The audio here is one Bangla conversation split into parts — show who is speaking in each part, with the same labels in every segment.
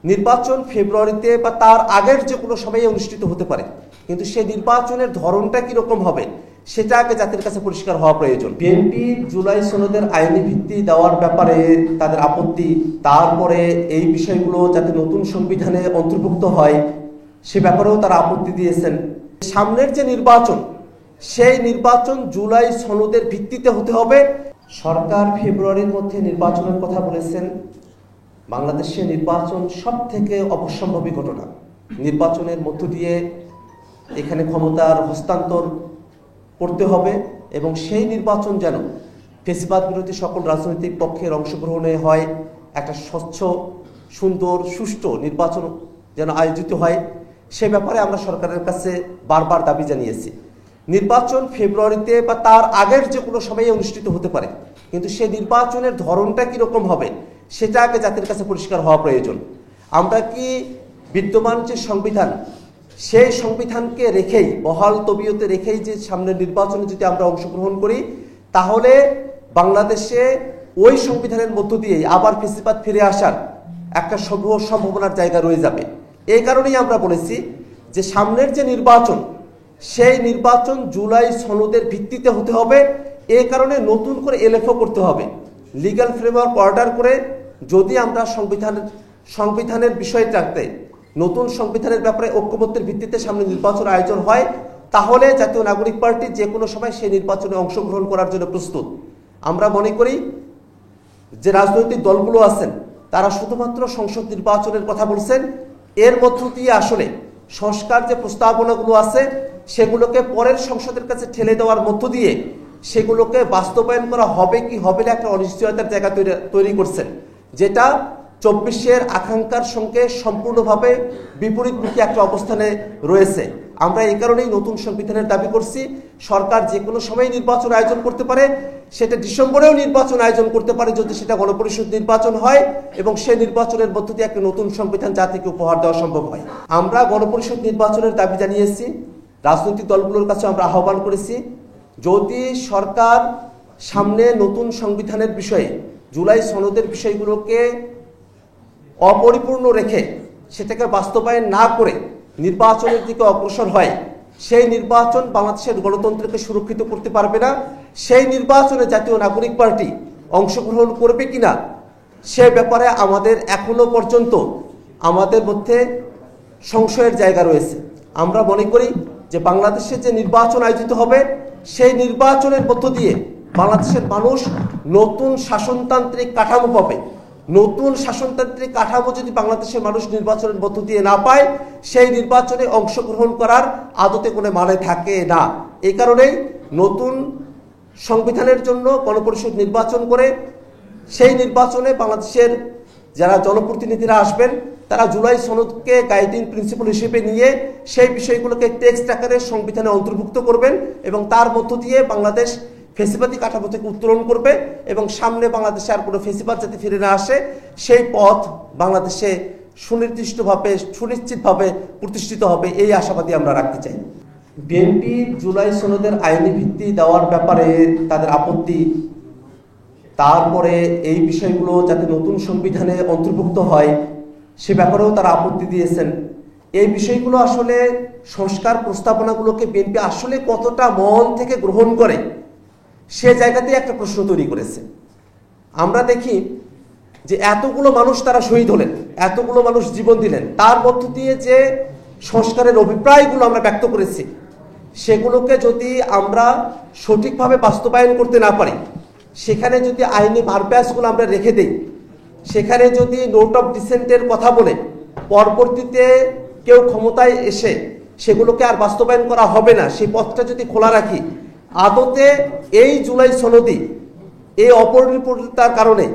Speaker 1: নির্বাচন ফেব্রুয়ারিতে বা তার আগের যে কোনো সময়ে অনুষ্ঠিত হতে পারে, কিন্তু সেই নির্বাচনের ধরনটা কিরকম হবে সেটা আগে জাতির কাছে পরিষ্কার হওয়া প্রয়োজন। বিএনপি জুলাই সনদের আইনি ভিত্তি দেওয়ার ব্যাপারে তাদের আপত্তি, তারপরে এই বিষয়গুলো যাতে নতুন সংবিধানে অন্তর্ভুক্ত হয় সে ব্যাপারেও তারা আপত্তি দিয়েছেন। সামনের যে নির্বাচন সেই নির্বাচন জুলাই সনদের ভিত্তিতে হতে হবে। সরকার ফেব্রুয়ারির মধ্যে নির্বাচনের কথা বলেছেন। বাংলাদেশে নির্বাচন সব থেকে অবশ্যম্ভাবী ঘটনা। নির্বাচনের মধ্য দিয়ে এখানে ক্ষমতার হস্তান্তর করতে হবে এবং সেই নির্বাচন যেন ফ্যাসিবাদ বিরোধী সকল রাজনৈতিক পক্ষের অংশগ্রহণে হয়, একটা স্বচ্ছ সুন্দর সুষ্ঠু নির্বাচন যেন আয়োজিত হয়, সে ব্যাপারে আমরা সরকারের কাছে বারবার দাবি জানিয়েছি। নির্বাচন ফেব্রুয়ারিতে বা তার আগের যে কোনো সময়ে অনুষ্ঠিত হতে পারে, কিন্তু সেই নির্বাচনের ধরনটা কীরকম হবে সেটা আগে জাতির কাছে পরিষ্কার হওয়া প্রয়োজন। আমরা কি বিদ্যমান যে সংবিধান সেই সংবিধানকে রেখেই বহাল তবিয়তে রেখেই যে সামনের নির্বাচনে যদি আমরা অংশগ্রহণ করি তাহলে বাংলাদেশে ওই সংবিধানের মধ্য দিয়েই আবার ফ্যাসিবাদ ফিরে আসার একটা সম্ভাবনার জায়গা রয়ে যাবে। এই কারণেই আমরা বলেছি যে সামনের যে নির্বাচন সেই নির্বাচন জুলাই সনদের ভিত্তিতে হতে হবে। এই কারণে নতুন করে এলএফও করতে হবে, লিগ্যাল ফ্রেমওয়ার্ক অর্ডার করে যদি আমরা সংবিধানের বিষয়টাতে নতুন সংবিধানের ব্যাপারে ঐক্যমত্যের ভিত্তিতে সামনে নির্বাচন আয়োজন হয় তাহলে জাতীয় নাগরিক পার্টি যে কোনো সময় সেই নির্বাচনে অংশগ্রহণ করার জন্য প্রস্তুত। আমরা মনে করি যে রাজনৈতিক দলগুলো আছেন তারা শুধুমাত্র সংসদ নির্বাচনের কথা বলছেন, এর মধ্য দিয়ে আসলে সংস্কার যে প্রস্তাবনাগুলো আছে সেগুলোকে পরের সংসদের কাছে ঠেলে দেওয়ার মধ্য দিয়ে সেগুলোকে বাস্তবায়ন করা হবে কি হবে না একটা অনিশ্চয়তার জায়গা তৈরি করছেন, যেটা 24-এর আকাঙ্ক্ষার সঙ্গে সম্পূর্ণভাবে বিপরীতমুখী একটা অবস্থানে রয়েছে। আমরা এই কারণেই নতুন সংবিধানের দাবি করছি। সরকার যে কোনো সময় নির্বাচন আয়োজন করতে পারে, সেটা ডিসেম্বরেও নির্বাচন আয়োজন করতে পারে যদি সেটা গণপরিষদ নির্বাচন হয় এবং সেই নির্বাচনের মধ্য দিয়ে একটা নতুন সংবিধান জাতিকে উপহার দেওয়া সম্ভব হয়। আমরা গণপরিষদ নির্বাচনের দাবি জানিয়েছি, রাজনৈতিক দলগুলোর কাছে আমরা আহ্বান করেছি যদি সরকার সামনে নতুন সংবিধানের বিষয়ে জুলাই সনদের বিষয়গুলোকে অপরিপূর্ণ রেখে সেটাকে বাস্তবায়ন না করে নির্বাচনের দিকে অগ্রসর হয়, সেই নির্বাচন বাংলাদেশের গণতন্ত্রকে সুরক্ষিত করতে পারবে না। সেই নির্বাচনে জাতীয় নাগরিক পার্টি অংশগ্রহণ করবে কিনা সে ব্যাপারে আমাদের এখনো পর্যন্ত আমাদের মধ্যে সংশয়ের জায়গা রয়েছে। আমরা মনে করি যে বাংলাদেশে যে নির্বাচন আয়োজিত হবে সেই নির্বাচনের মধ্য দিয়ে বাংলাদেশের মানুষ নতুন শাসনতান্ত্রিক কাঠামো পাবে। নতুন শাসনতান্ত্রিক কাঠামো যদি বাংলাদেশের মানুষ নির্বাচনের মধ্য দিয়ে না পায় সেই নির্বাচনে অংশগ্রহণ করার আদতে কোনো মানে থাকে না। এই কারণেই নতুন সংবিধানের জন্য গণপরিষদ নির্বাচন করে সেই নির্বাচনে বাংলাদেশের যারা জনপ্রতিনিধিরা আসবেন তারা জুলাই সনদকে গাইডিং প্রিন্সিপাল হিসেবে নিয়ে সেই বিষয়গুলোকে টেক্সট আকারে সংবিধানে অন্তর্ভুক্ত করবেন এবং তার মধ্য দিয়ে বাংলাদেশ ফ্যাসিবাদী কাঠামো থেকে উত্তরণ করবে এবং সামনে বাংলাদেশে আর কোনো ফ্যাসিবাদ যাতে ফিরে না আসে সেই পথ বাংলাদেশে সুনিশ্চিতভাবে প্রতিষ্ঠিত হবে, এই আশাবাদী আমরা রাখতে চাই। বিএনপি জুলাই সনদের আইনি ভিত্তি দেওয়ার ব্যাপারে তাদের আপত্তি, তারপরে এই বিষয়গুলো যাতে নতুন সংবিধানে অন্তর্ভুক্ত হয় সে ব্যাপারেও তারা আপত্তি দিয়েছেন। এই বিষয়গুলো আসলে সংস্কার প্রস্তাবনাগুলোকে বিএনপি আসলে কতটা মন থেকে গ্রহণ করে সে জায়গাতে একটা প্রশ্ন তৈরি করেছে। আমরা দেখি যে এতগুলো মানুষ তারা শহীদ হলেন, এতগুলো মানুষ জীবন দিলেন, তার মধ্য দিয়ে যে সংস্কারের অভিপ্রায়গুলো আমরা ব্যক্ত করেছি সেগুলোকে যদি আমরা সঠিকভাবে বাস্তবায়ন করতে না পারি, সেখানে যদি আইনি ভারপ্যাসগুলো আমরা রেখে দেই, সেখানে যদি নোট অফ ডিসেন্টের কথা বলে পরবর্তীতে কেউ ক্ষমতায় এসে সেগুলোকে আর বাস্তবায়ন করা হবে না, সেই পথটা যদি খোলা রাখি, আদতে এই জুলাই সনদি এই অপরিপূর্ণতার কারণে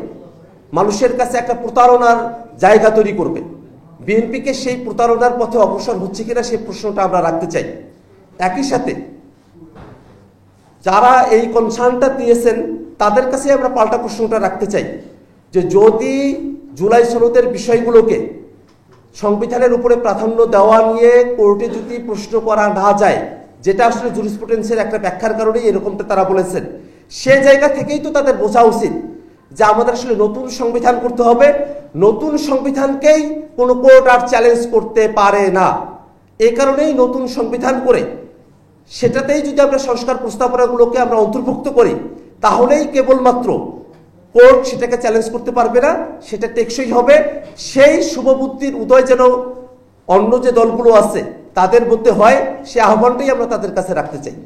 Speaker 1: মানুষের কাছে একটা প্রতারণার জায়গা তৈরি করবে। বিএনপিকে সেই প্রতারণার পথে অগ্রসর হচ্ছে কিনা সেই প্রশ্নটা আমরা রাখতে চাই। একই সাথে যারা এই কনসার্নটা দিয়েছেন তাদের কাছে আমরা পাল্টা প্রশ্নটা রাখতে চাই যে যদি জুলাই সনদের বিষয়গুলোকে সংবিধানের উপরে প্রাধান্য দেওয়া নিয়ে কোর্টে যদি প্রশ্ন করা না যায়, যেটা আসলে জুরিসপ্রুডেন্সের একটা ব্যাখ্যার কারণেই এরকমটা তারা বলেছেন, সে জায়গা থেকেই তো তাদের বোঝা উচিত যে আমাদের আসলে নতুন সংবিধান করতে হবে, নতুন সংবিধানকেই কোনো কোর্ট আর চ্যালেঞ্জ করতে পারে না। এই কারণেই নতুন সংবিধান করে সেটাতেই যদি আমরা সংস্কার প্রস্তাবনাগুলোকে আমরা অন্তর্ভুক্ত করি, তাহলেই কেবলমাত্র কোর্ট সেটাকে চ্যালেঞ্জ করতে পারবে না, সেটা টেকসই হবে। সেই শুভবুদ্ধির উদয় যেন অন্য যে দলগুলো আছে তাদের মধ্যে হয়, সে আহ্বানটাই আমরা তাদের কাছে রাখতে চাই।